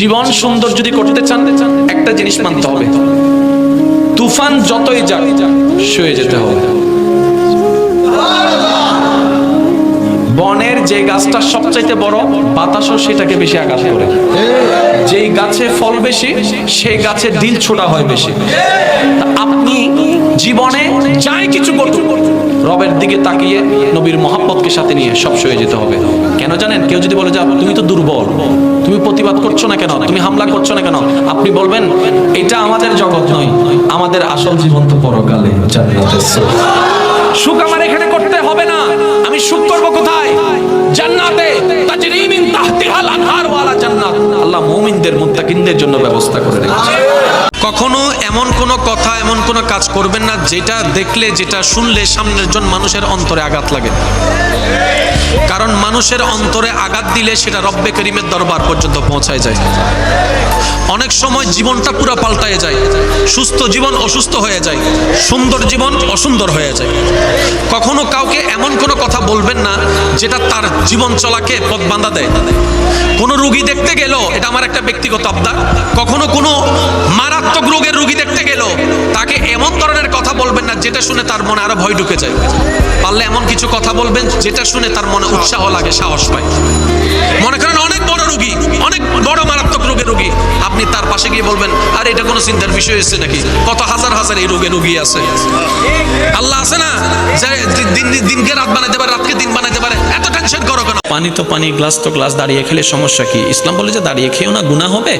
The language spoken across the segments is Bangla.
জীবন সুন্দর যদি করতে চান একটা জিনিস মানতে হবে, তুফান যতই যাক শুয়ে যেতে হবে। বনের যে গাছটা সবচাইতে বড়, বাতাসও সেটাকে বেশি আঘাত করে। যেই গাছে ফল বেশি সেই গাছে ডিল ছোটা হয় বেশি। আপনি জীবনে যাই কিছু করুন, রবের দিকে তাকিয়ে নবীর মহাব্বতকে সাথে নিয়ে সব সয়ে যেতে হবে। কেন জানেন? কেউ যদি বলে যে তুমি তো দুর্বল, তুমি প্রতিবাদ করছো না কেন, তুমি হামলা করছো না কেন, আপনি বলবেন এটা আমাদের জগৎ নয়, আমাদের আসল জীবন তো পরকালে জান্নাতে। সুখ আমার এখানে করতে হবে না, আমি সুখ করব কোথায়? জান্নাতে। তাজরি মিন তাহতিহাল আনহার ওয়ালা জান্নাত। আল্লাহ মুমিনদের মুত্তাকিনদের জন্য ব্যবস্থা করে রেখেছে। কখনো এমন কোনো কথা, এমন কোনো কাজ করবেন না যেটা দেখলে, যেটা শুনলে সামনের জন মানুষের অন্তরে আঘাত লাগে। কারণ মানুষের অন্তরে আঘাত দিলে সেটা রব্বে করিমের দরবার পর্যন্ত পৌঁছায় যায়। অনেক সময় জীবনটা পুরো পাল্টায় যায়। সুস্থ জীবন অসুস্থ হয়ে যায়, সুন্দর জীবন অসুন্দর হয়ে যায়। কখনো কাউকে এমন কোনো কথা বলবেন না যেটা তার জীবন চলাকে পথ বাঁধা দেয়। কোনো রোগী দেখতে গেল, এটা আমার একটা ব্যক্তিগত আবদার, কখনো কোনো মারাত্মক রোগের রোগী দেখতে গেল তাকে এমন ধরনের কথা বলবেন না যেটা শুনে তার মনে আরো ভয় ঢুকে যায়। পারলে এমন কিছু কথা বলবেন যেটা শুনে তার মনে উৎসাহ লাগে, সাহস পায়। মনে করেন অনেক বড় রোগী, অনেক বড় মারাত্মক রোগের রোগী, আপনি তার পাশে গিয়ে বলবেন আরে এটা কোনো চিন্তার বিষয় হয়েছে নাকি, কত হাজার হাজার এই রোগের রোগী আছে। আল্লাহ আছে না, দিনকে রাত বানাইতে পারে, রাতকে দিন বানাইতে পারে, এত টেনশন করো কেন? পানি তো পানি, গ্লাস তো গ্লাস, দাঁড়িয়ে খেলে সমস্যা কি? ইসলাম বলে যে দাঁড়িয়ে খেয়েও না, গুনাহ হবে,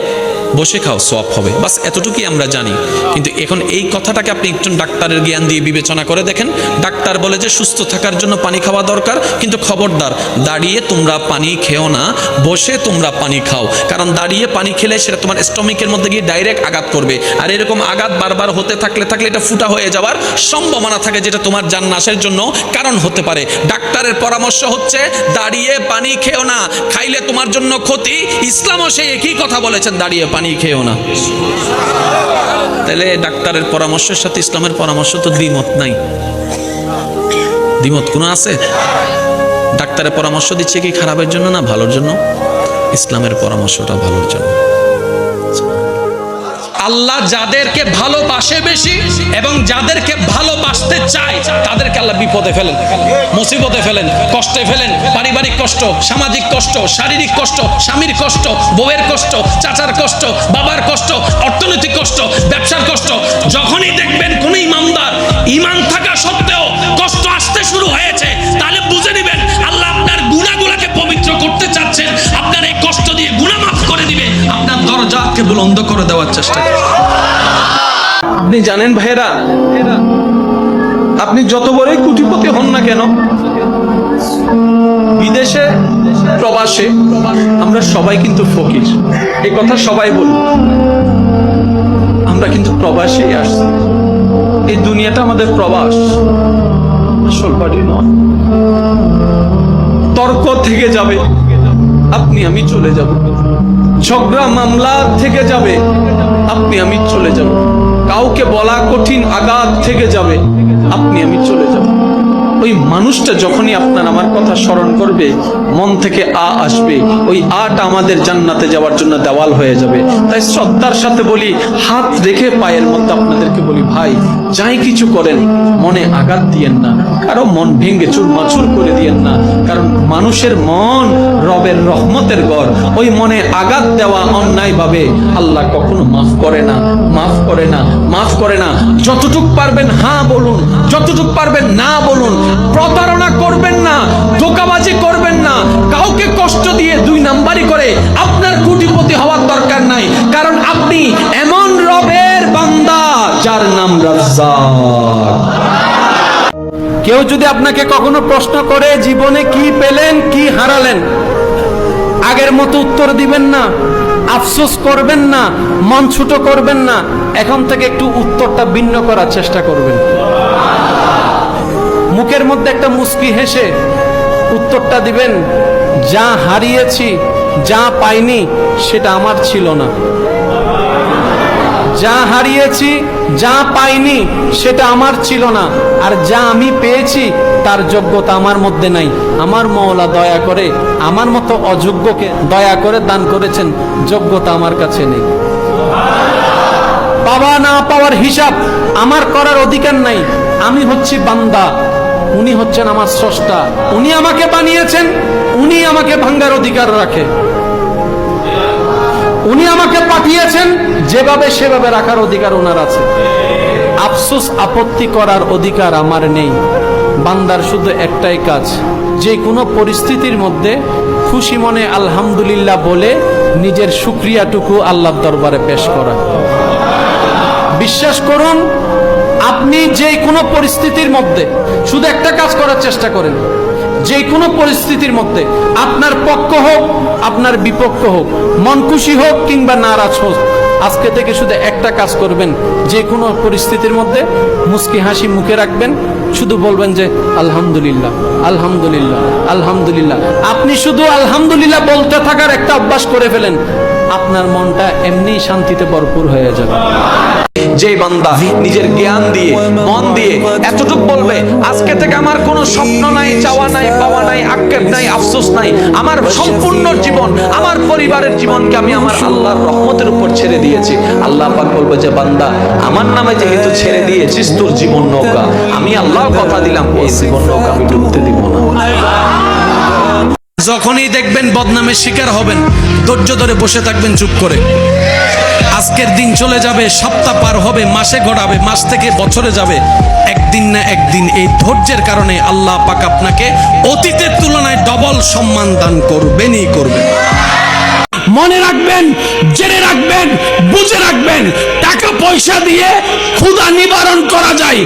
বসে খাও সওয়াব হবে, বাস এতটুকুই আমরা জানি। কিন্তু এখন এই কথাটাকে আপনি একটু ডাক্তারের জ্ঞান দিয়ে বিবেচনা করে দেখেন। ডাক্তার বলে যে সুস্থ থাকার জন্য পানি খাওয়া দরকার, কিন্তু খবরদার দাঁড়িয়ে তোমরা পানি খেও না, বসে তোমরা পানি খাও। কারণ দাঁড়িয়ে পানি খেলে সেটা তোমার স্টমিকের মধ্যে গিয়ে ডাইরেক্ট আঘাত করবে, আর এরকম আঘাত বারবার হতে থাকলে এটা ফুটা হয়ে যাওয়ার সম্ভাবনা থাকে, যেটা তোমার জান নাশের জন্য কারণ হতে পারে। ডাক্তারের পরামর্শ হচ্ছে দাঁড়িয়ে পানি খেও না, খাইলে তোমার জন্য ক্ষতি। ইসলামও সেই একই কথা বলেছেন, দাঁড়িয়ে পানি খেও না। তাহলে ডাক্তারের পরামর্শের সাথে ইসলামের পরামর্শ তো দ্বিমত নাই। দ্বিমত কোনো আছে? ডাক্তারের পরামর্শ দিচ্ছে কি খারাপের জন্য না ভালোর জন্য? ইসলামের পরামর্শটা ভালোর জন্য। আল্লাহ যাদেরকে ভালোবাসে বেশি এবং যাদেরকে ভালোবাসতে চায় তাদেরকে আল্লাহ বিপদে ফেলেন, মুসিবতে ফেলেন, কষ্টে ফেলেন। পারিবারিক কষ্ট, সামাজিক কষ্ট, শারীরিক কষ্ট, স্বামীর কষ্ট, বউয়ের কষ্ট, চাচার কষ্ট, বাবার কষ্ট, অর্থনৈতিক কষ্ট, ব্যবসার কষ্ট। যখনই দেখবেন কোন ইমানদার ঈমান থাকা সত্ত্বেও কষ্ট আসতে শুরু হয়েছে, তাহলে বুঝে নেবেন আল্লাহ আপনার গুনাহগুলোকে পবিত্র করতে চাচ্ছেন। আপনার এই কষ্ট দিয়ে গুনাহ মাফ করে দিবে, আপনার দরজাকে বুলন্দ করে দেওয়ার চেষ্টা করবে। আপনি জানেন ভাইরা, আপনি যত বড়ই কোটিপতি হন না কেন, বিদেশে প্রবাসে আমরা সবাই কিন্তু ফকির। এই কথা সবাই বলি, আমরা কিন্তু প্রবাসেই আসছি। এই দুনিয়াটা আমাদের প্রবাস, আসল বাড়ি নয়। তর্ক থেকে যাবে, আপনি আমি চলে যাব। ঝগড়া মামলা থেকে যাবে, আপনি আমি চলে যাব। কাউকে বলা কঠিন আঘাত থেকে যাবে, আপনি আমি চলে যাব। ওই মানুষটা যখনই আপনার আমার কথা স্মরণ করবে, মন থেকে আসবে, ওই আটা আমাদের জান্নাতে যাওয়ার জন্য দেওয়াল হয়ে যাবে। তাই শ্রদ্ধার সাথে বলি, হাত রেখে পায়ের মধ্যে আপনাদেরকে বলি, ভাই যাই কিছু করেন মনে আঘাত দিয়েন না, কারো মন ভেঙে চুরমাচুর করে দিয়েন না। কারণ মানুষের মন রবের রহমতের ঘর, ওই মনে আঘাত দেওয়া অন্যায় ভাবে আল্লাহ কখনো মাফ করে না, মাফ করে না, মাফ করে না। যতটুক পারবেন হ্যাঁ বলুন, যতটুক পারবেন না বলুন। প্রতারণা করবেন না, ধোঁকাবাজি করবেন না, কাউকে কষ্ট দিয়ে দুই নাম্বারি করে আপনার কোটিপতি হওয়ার দরকার নাই। কারণ আপনি এমন রবের বান্দা যার নাম রাজ্জাক। কেউ যদি আপনাকে কখনো প্রশ্ন করে জীবনে কি পেলেন, কি হারালেন, আগের মতো উত্তর দিবেন না, আফসোস করবেন না, মন ছোট করবেন না। এখন থেকে একটু উত্তরটা ভিন্ন করার চেষ্টা করবেন। মুখের মধ্যে একটা মুস্কি হেসে উত্তরটা দিবেন, যা হারিয়েছি, যা পাইনি সেটা আমার ছিল না। যা হারিয়েছি, যা পাইনি সেটা আমার ছিল না, আর যা আমি পেয়েছি তার যোগ্যতা আমার মধ্যে নাই, আমার মওলা দয়া করে আমার মতো অযোগ্যকে দয়া করে দান করেছেন, যোগ্যতা আমার কাছে নেই। পাওয়া না পাওয়ার হিসাব আমার করার অধিকার নাই। আমি হচ্ছি বান্দা, উনি হচ্ছেন আমার স্রষ্টা, উনি আমাকে বানিয়েছেন, উনি আমাকে ভাঙ্গার অধিকার রাখে। উনি আমাকে পাঠিয়েছেন, যেভাবে সেভাবে রাখার অধিকার ওনার আছে। আফসোস আপত্তি করার অধিকার আমার নেই। বান্দার শুধু একটাই কাজ, যে কোনো পরিস্থিতির মধ্যে খুশি মনে আলহামদুলিল্লাহ বলে নিজের শুকরিয়াটুকু আল্লাহর দরবারে পেশ করা। বিশ্বাস করুন, আপনি যে কোনো পরিস্থিতির মধ্যে শুধু একটা কাজ করার চেষ্টা করেন। যে কোনো পরিস্থিতির মধ্যে আপনার পক্ষ হোক আপনার বিপক্ষ হোক, মন খুশি হোক কিংবা নারাজ হোক, আজকে থেকে শুধু একটা কাজ করবেন। যে কোনো পরিস্থিতির মধ্যে মুস্কি হাসি মুখে রাখবেন, শুধু বলবেন যে আলহামদুলিল্লাহ, আলহামদুলিল্লাহ, আলহামদুলিল্লাহ। আপনি শুধু আলহামদুলিল্লাহ বলতে থাকার একটা অভ্যাস করে ফেলেন, আপনার মনটা এমনি শান্তিতে ভরপুর হয়ে যাবে। যে বান্দা নিজের জ্ঞান দিয়ে মন দিয়ে এতটুকু বলবে, আজকে থেকে আমার কোনো স্বপ্ন নাই, চাওয়া নাই, পাওয়া নাই, আক্ষেপ নাই, আফসোস নাই, আমার সম্পূর্ণ জীবন, আমার পরিবারের জীবনকে আমি আমার আল্লাহর রহমতের উপর ছেড়ে দিয়েছি। আল্লাহ পাক বলবে যে বান্দা, আমার নামে যেহেতু ছেড়ে দিয়েছিস তোর জীবন নৌকা, আমি আল্লাহর কথা দিলাম এই জীবন নৌকা আমি ডুবতে দিব না। যখনই দেখবেন বদনামের শিকার হবেন, ধৈর্য ধরে বসে থাকবেন চুপ করে। আজকের দিন চলে যাবে, সপ্তাহ পার হবে, মাসে গড়াবে, মাস থেকে বছরে যাবে, একদিন না একদিন এই ধৈর্যের কারণে আল্লাহ পাক আপনাকে অতীতের তুলনায় ডবল সম্মান দান করবেনই করবেন। মনে রাখবেন, জেনে রাখবেন, বুঝে রাখবেন, টাকা পয়সা দিয়ে ক্ষুধা নিবারণ করা যায়।